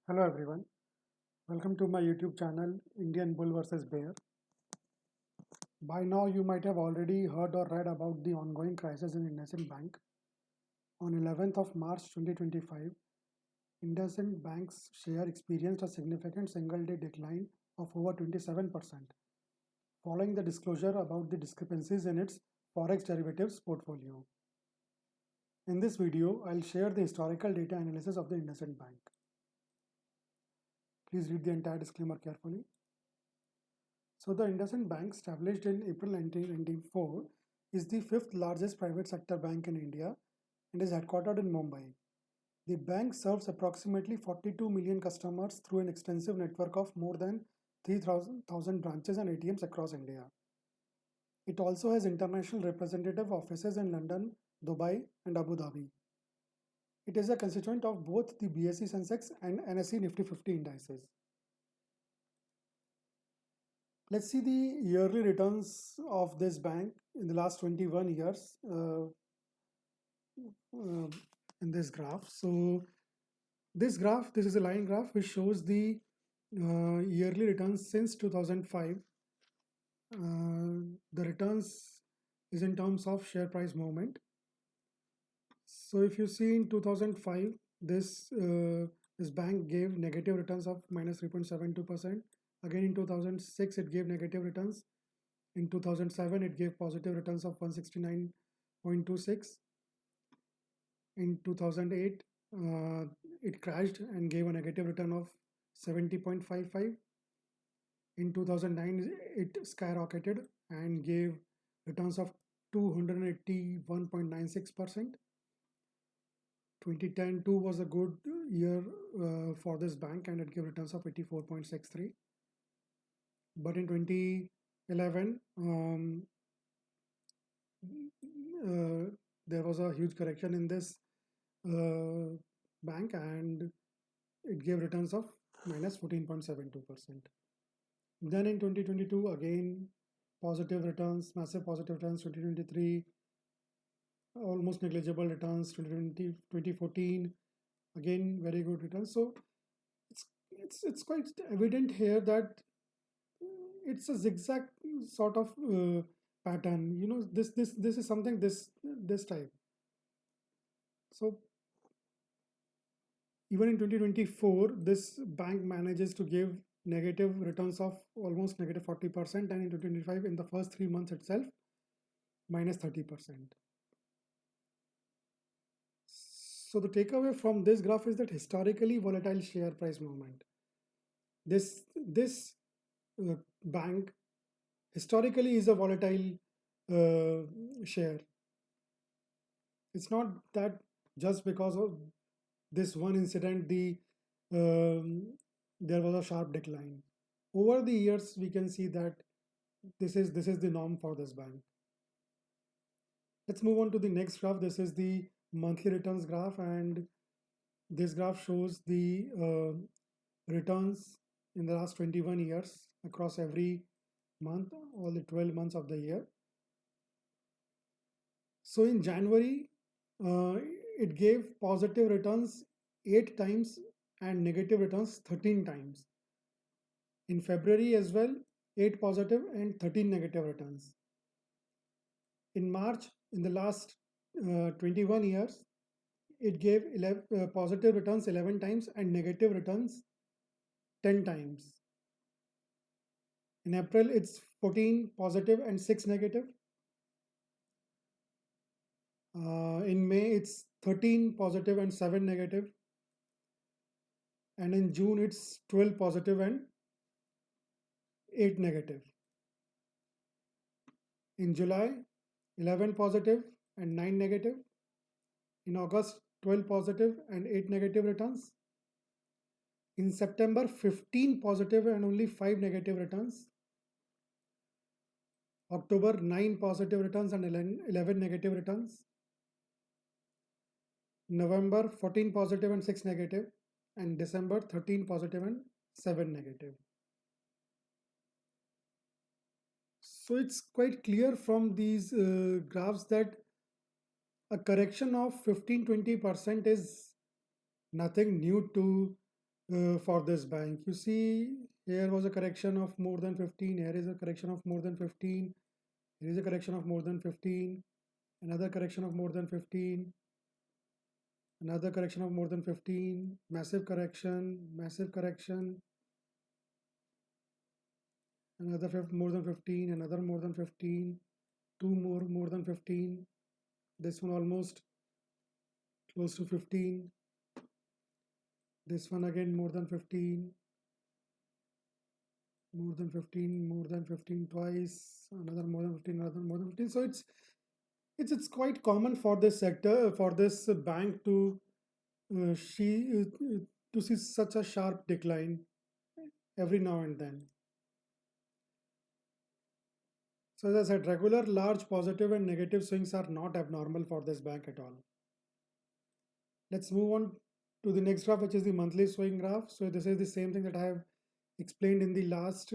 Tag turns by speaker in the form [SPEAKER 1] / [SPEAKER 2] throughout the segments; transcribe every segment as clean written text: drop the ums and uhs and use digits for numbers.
[SPEAKER 1] Hello everyone, welcome to my YouTube channel Indian Bull vs Bear. By now you might have already heard or read about the ongoing crisis in IndusInd Bank. On 11th of March 2025, IndusInd Bank's share experienced a significant single-day decline of over 27%, following the disclosure about the discrepancies in its forex derivatives portfolio. In this video, I'll share the historical data analysis of the IndusInd Bank. Please read the entire disclaimer carefully. So the IndusInd Bank, established in April 1994, is the fifth largest private sector bank in India and is headquartered in Mumbai. The bank serves approximately 42 million customers through an extensive network of more than 3,000 branches and ATMs across India. It also has international representative offices in London, Dubai, and Abu Dhabi. It is a constituent of both the BSE Sensex and NSE Nifty 50 indices. Let's see the yearly returns of this bank in the last 21 years in this graph. So this is a line graph which shows the yearly returns since 2005. The returns is in terms of share price movement. So if you see in 2005, this bank gave negative returns of minus 3.72%. Again in 2006, it gave negative returns. In 2007, it gave positive returns of 169.26. In 2008, it crashed and gave a negative return of 70.55. In 2009, it skyrocketed and gave returns of 281.96%. 2010 too was a good year for this bank and it gave returns of 84.63. But in 2011, there was a huge correction in this bank and it gave returns of minus 14.72%. Then in 2022, again, positive returns, massive positive returns. 2023, almost negligible returns. 2014, again, very good returns. So it's quite evident here that it's a zigzag sort of pattern. You know, this is something this type. So even in 2024, this bank manages to give negative returns of almost negative 40%, and in 2025, in the first 3 months itself, minus 30%. So the takeaway from this graph is that historically volatile share price movement. This bank historically is a volatile share. It's not that just because of this one incident there was a sharp decline. Over the years, we can see that this is the norm for this bank. Let's move on to the next graph. This is the monthly returns graph, and this graph shows the returns in the last 21 years across every month, all the 12 months of the year. So in January, it gave positive returns 8 times and negative returns 13 times. In February as well, 8 positive and 13 negative returns. In March, in the last 21 years, it gave positive returns 11 times and negative returns 10 times. In April, it's 14 positive and 6 negative. In May, it's 13 positive and 7 negative. And in June, it's 12 positive and 8 negative. In July, 11 positive and 9 negative. In August, 12 positive and 8 negative returns. In September, 15 positive and only 5 negative returns. October, 9 positive returns and 11 negative returns. November, 14 positive and 6 negative. And December, 13 positive and 7 negative. So it's quite clear from these graphs that a correction of 15-20% is nothing new to for this bank. You see, here was a correction of more than 15. Here is a correction of more than 15. Here is a correction of more than 15. Another correction of more than 15. Another correction of more than 15. Massive correction. Massive correction. Another more than 15. Another more than 15. Two more than 15. This one almost close to 15. This one again more than 15. More than 15, more than 15 twice, another more than 15, another more than 15. So it's quite common for this sector, for this bank to she to see such a sharp decline every now and then. So as I said, regular large positive and negative swings are not abnormal for this bank at all. Let's move on to the next graph, which is the monthly swing graph. So this is the same thing that I have explained in the last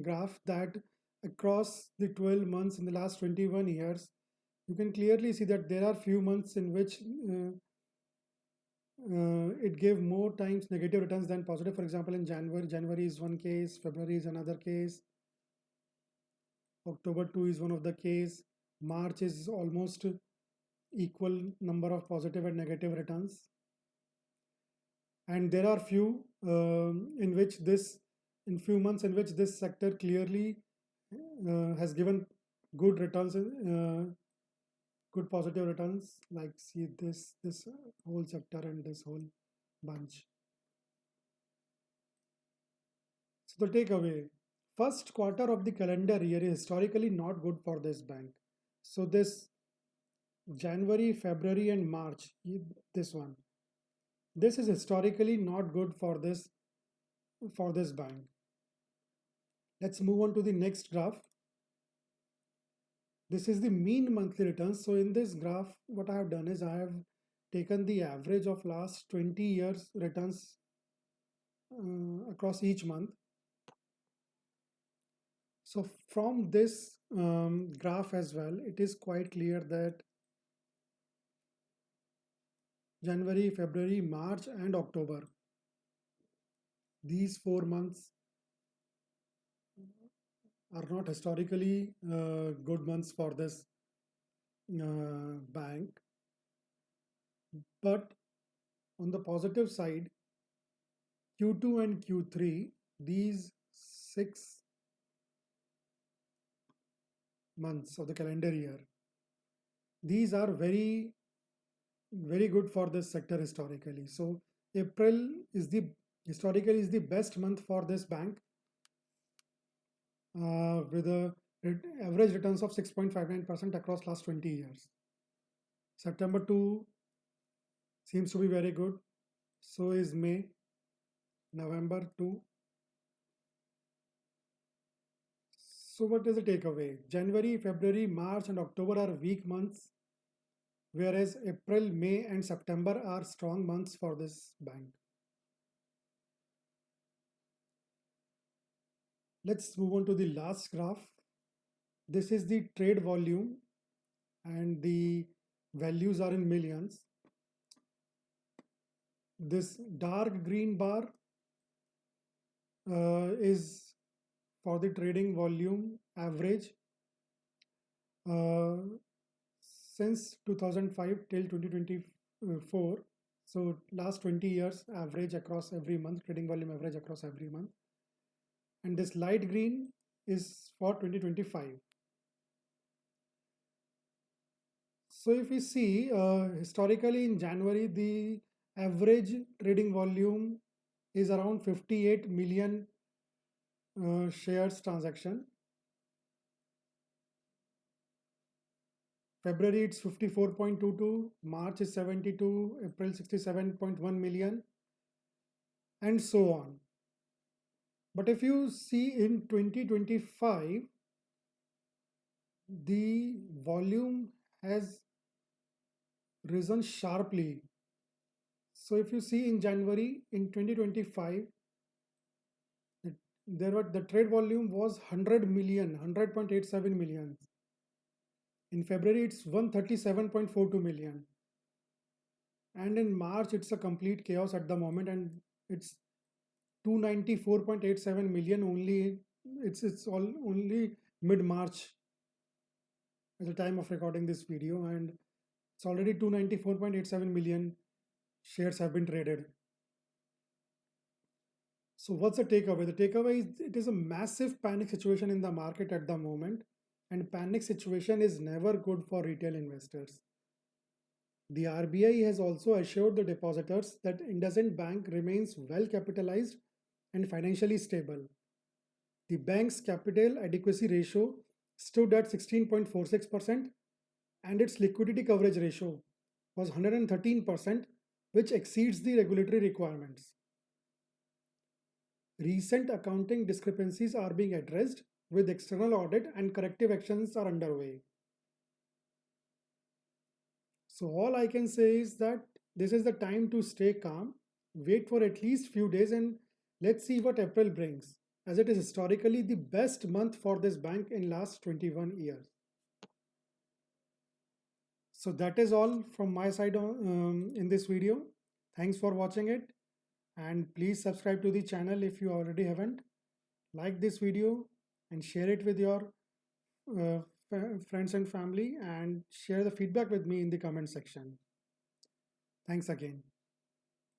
[SPEAKER 1] graph, that across the 12 months in the last 21 years, you can clearly see that there are few months in which it gave more times negative returns than positive. For example, in January is one case, February is another case, October 2 is one of the case, March is almost equal number of positive and negative returns. And there are few in which this, in few months in which this sector clearly has given good returns, good positive returns, like see this whole sector and this whole bunch. So the takeaway, first quarter of the calendar year is historically not good for this bank. So this January, February and March, this one, this is historically not good for this bank. Let's move on to the next graph. This is the mean monthly returns. So in this graph, what I have done is I have taken the average of last 20 years returns across each month. So from this graph as well, it is quite clear that January, February, March and October, these 4 months are not historically good months for this bank. But on the positive side, Q2 and Q3, these 6 months of the calendar year, these are very good for this sector historically. So April is historically is the best month for this bank, with a average returns of 6.59% across last 20 years. September 2 seems to be very good. So is May, November 2. So what is the takeaway? January, February, March and October are weak months, whereas April, May and September are strong months for this bank. Let's move on to the last graph. This is the trade volume and the values are in millions. This dark green bar is for the trading volume average since 2005 till 2024. So last 20 years average across every month, trading volume average across every month. And this light green is for 2025. So if we see historically in January, the average trading volume is around 58 million shares transaction. February it's 54.22, March is 72, April 67.1 million, and so on. But if you see in 2025, the volume has risen sharply. So if you see in January in 2025, the trade volume was 100 million, 100.87 million. In February, it's 137.42 million. And in March, it's a complete chaos at the moment. And It's 294.87 million only. It's all only mid-March at the time of recording this video, and it's already 294.87 million shares have been traded. So what's the takeaway? The takeaway is it is a massive panic situation in the market at the moment, and panic situation is never good for retail investors. The RBI has also assured the depositors that IndusInd Bank remains well capitalized and financially stable. The bank's capital adequacy ratio stood at 16.46%, and its liquidity coverage ratio was 113%, which exceeds the regulatory requirements. Recent accounting discrepancies are being addressed with external audit and corrective actions are underway. So all I can say is that this is the time to stay calm, wait for at least few days and let's see what April brings, as it is historically the best month for this bank in last 21 years. So that is all from my side in this video. Thanks for watching it, and please subscribe to the channel if you already haven't. Like this video and share it with your uh, friends and family, and share the feedback with me in the comment section. Thanks again.